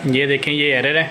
ये देखें, ये एरर है।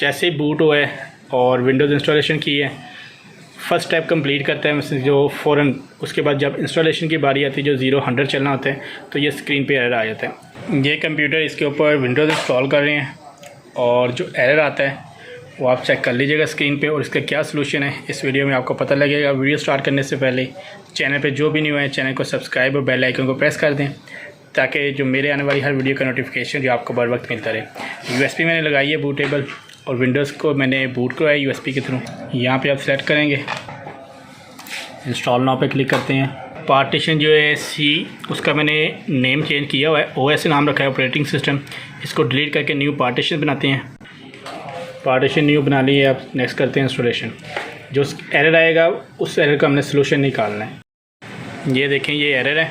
जैसे ही बूट हुआ है और विंडोज़ इंस्टॉलेशन की है, फ़र्स्ट स्टेप कंप्लीट करता है मतलब जो फ़ौरन, उसके बाद जब इंस्टॉलेशन की बारी आती है जो 0-100 चलना होता है तो ये स्क्रीन पे एरर आ जाता है। ये कंप्यूटर इसके ऊपर विंडोज़ इंस्टॉल कर रहे हैं और जो एरर आता है वो आप चेक कर लीजिएगा स्क्रीन पे, और इसका क्या सलूशन है इस वीडियो में आपको पता लगेगा। वीडियो स्टार्ट करने से पहले चैनल पे जो भी न्यू है चैनल को सब्सक्राइब और बेल आइकन को प्रेस कर दें ताकि जो मेरे आने वाली हर वीडियो का नोटिफिकेशन जो आपको बर वक्त मिलता रहे। USB मैंने लगाई है बूटेबल, और विंडोज़ को मैंने बूट करवाया USB के थ्रू। यहाँ पे आप सेलेक्ट करेंगे, इंस्टॉल नाउ पे क्लिक करते हैं। पार्टीशन जो है C, उसका मैंने नेम चेंज किया हुआ है, OS नाम रखा है ऑपरेटिंग सिस्टम। इसको डिलीट करके न्यू पार्टीशन बनाते हैं। पार्टीशन न्यू बना लिए, आप नेक्स्ट करते हैं इंस्टॉलेशन। जो एरर आएगा उस एरर का हमने सलूशन निकालना है। ये देखें, ये एरर है।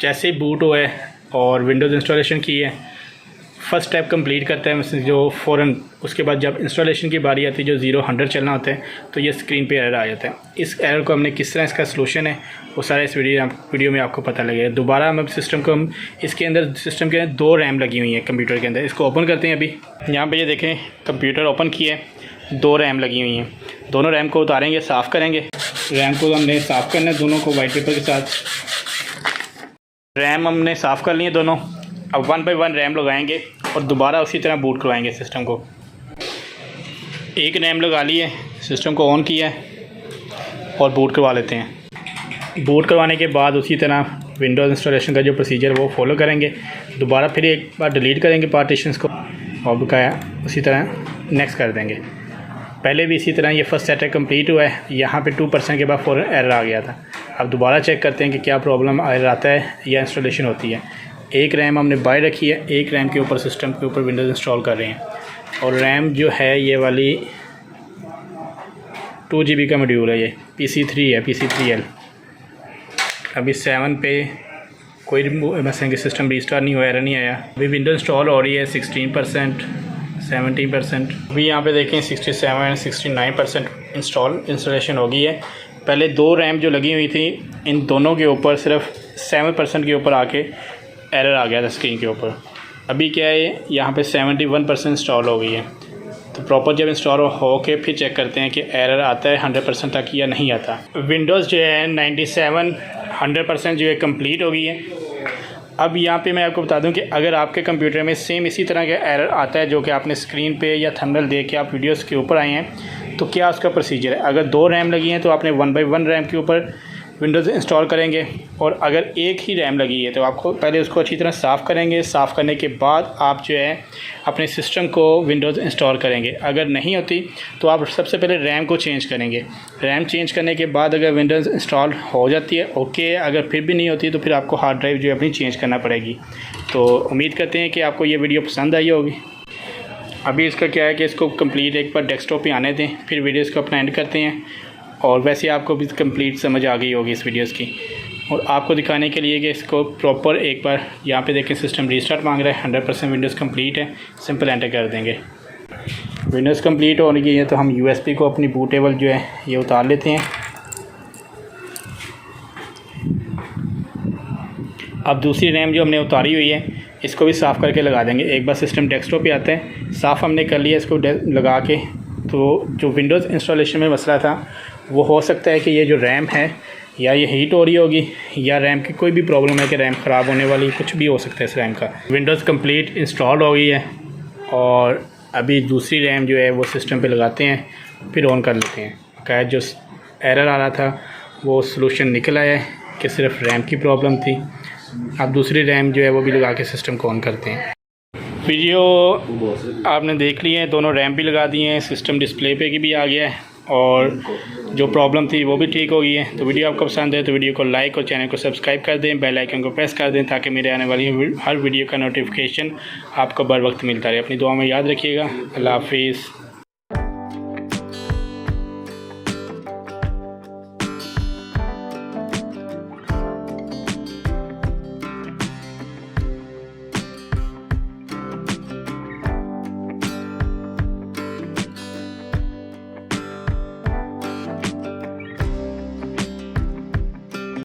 जैसे ही बूट हुआ है और विंडोज़ इंस्टॉलेशन की है, फ़र्स्ट स्टेप कंप्लीट करता है मतलब जो फ़ौरन, उसके बाद जब इंस्टॉलेशन की बारी आती है जो 0-100 चलना होता है तो ये स्क्रीन पे एरर आ जाता है। इस एरर को हमने किस तरह, इसका सलूशन है वो सारा इस वीडियो में आपको पता लगेगा। दोबारा हम सिस्टम को, हम इसके अंदर सिस्टम के अंदर 2 रैम लगी हुई हैं कंप्यूटर के अंदर। इसको ओपन करते हैं। अभी यहाँ पर ये देखें, कंप्यूटर ओपन किया है, 2 रैम लगी हुई हैं। दोनों रैम को उतारेंगे, साफ़ करेंगे। रैम को हमने साफ़ करना है दोनों को वाइट पेपर के साथ। रैम हमने साफ़ कर लिए दोनों। अब 1 बाय 1 रैम लगाएंगे और दोबारा उसी तरह बूट करवाएंगे सिस्टम को। एक रैम लगा ली है, सिस्टम को ऑन किया है और बूट करवा लेते हैं। बूट करवाने के बाद उसी तरह विंडोज़ इंस्टॉलेशन का जो प्रोसीजर है वो फॉलो करेंगे। दोबारा फिर एक बार डिलीट करेंगे पार्टीशंस को और बकाया उसी तरह नेक्स्ट कर देंगे। पहले भी इसी तरह ये फर्स्ट सेटअप कंप्लीट हुआ है, यहाँ पे 2% के बाद फ़ौरन एरर आ गया था। अब दोबारा चेक करते हैं कि क्या प्रॉब्लम एरर आता है या इंस्टॉलेशन होती है। एक रैम हमने बाय रखी है, एक रैम के ऊपर सिस्टम के ऊपर विंडोज़ इंस्टॉल कर रहे हैं, और रैम जो है ये वाली 2 GB का मॉड्यूल है, ये PC3 है, PC3L। अभी 7 पे कोई मतलब कि सिस्टम रीस्टार्ट नहीं हुआ, एरर नहीं आया। अभी विंडोज़ इंस्टॉल हो रही है 16%, 17%। अभी यहाँ पे देखें 67, 69% इंस्टॉलेशन हो गई है। पहले 2 रैम जो लगी हुई थी, इन दोनों के ऊपर सिर्फ 7% के ऊपर आके एरर आ गया था स्क्रीन के ऊपर। अभी क्या है, यहाँ पे 71% इंस्टॉल हो गई है। तो प्रॉपर जब इंस्टॉल हो के फिर चेक करते हैं कि एरर आता है 100% तक या नहीं आता। विंडोज़ जो है 97, 100% जो है कंप्लीट हो गई है। अब यहाँ पे मैं आपको बता दूं कि अगर आपके कंप्यूटर में सेम इसी तरह का एरर आता है जो कि आपने स्क्रीन पे या थंबनेल देख के आप वीडियोस के ऊपर आए हैं, तो क्या उसका प्रोसीजर है। अगर 2 रैम लगी हैं तो आपने 1 बाय 1 रैम के ऊपर विंडोज़ इंस्टॉल करेंगे, और अगर एक ही रैम लगी है तो आपको पहले उसको अच्छी तरह साफ़ करेंगे। साफ़ करने के बाद आप जो है अपने सिस्टम को विंडोज़ इंस्टॉल करेंगे। अगर नहीं होती तो आप सबसे पहले रैम को चेंज करेंगे। रैम चेंज करने के बाद अगर विंडोज़ इंस्टॉल हो जाती है ओके, अगर फिर भी नहीं होती तो फिर आपको हार्ड ड्राइव जो है अपनी चेंज करना पड़ेगी। तो उम्मीद करते हैं कि आपको ये वीडियो पसंद आई होगी। अभी इसका क्या है कि इसको कंप्लीट एक बार डेस्कटॉप पे आने दें, फिर वीडियोज़ को अपना एंड करते हैं। और वैसे आपको भी कंप्लीट समझ आ गई होगी इस वीडियोस की, और आपको दिखाने के लिए कि इसको प्रॉपर एक बार यहाँ पे देखें सिस्टम रीस्टार्ट मांग रहा है। 100% विंडोज़ कंप्लीट है, सिंपल एंटर कर देंगे। विंडोज़ कंप्लीट होने की है तो हम USB को अपनी बूटेबल जो है ये उतार लेते हैं। अब दूसरी रैम जो हमने उतारी हुई है इसको भी साफ़ करके लगा देंगे। एक बार सिस्टम डेस्कटॉप पे आता है, साफ़ हमने कर लिया इसको लगा के, तो जो विंडोज़ इंस्टॉलेशन में मसला था वो हो सकता है कि ये जो रैम है या ये हीट हो रही होगी या रैम की कोई भी प्रॉब्लम है कि रैम ख़राब होने वाली, कुछ भी हो सकता है इस रैम का। विंडोज़ कंप्लीट इंस्टॉल हो गई है और अभी दूसरी रैम जो है वो सिस्टम पे लगाते हैं, फिर ऑन कर लेते हैं। क्या जो एरर आ रहा था वो सलूशन निकल आया है कि सिर्फ रैम की प्रॉब्लम थी। अब दूसरी रैम जो है वो भी लगा के सिस्टम को ऑन करते हैं। वीडियो आपने देख ली है, दोनों रैम भी लगा दिए हैं, सिस्टम डिस्प्ले पे की भी आ गया है और जो प्रॉब्लम थी वो भी ठीक हो गई है। तो वीडियो आपको पसंद है तो वीडियो को लाइक और चैनल को सब्सक्राइब कर दें, बेल आइकन को प्रेस कर दें ताकि मेरे आने वाली हर वीडियो का नोटिफिकेशन आपको बर वक्त मिलता रहे। अपनी दुआ में याद रखिएगा। अल्लाह हाफिज़।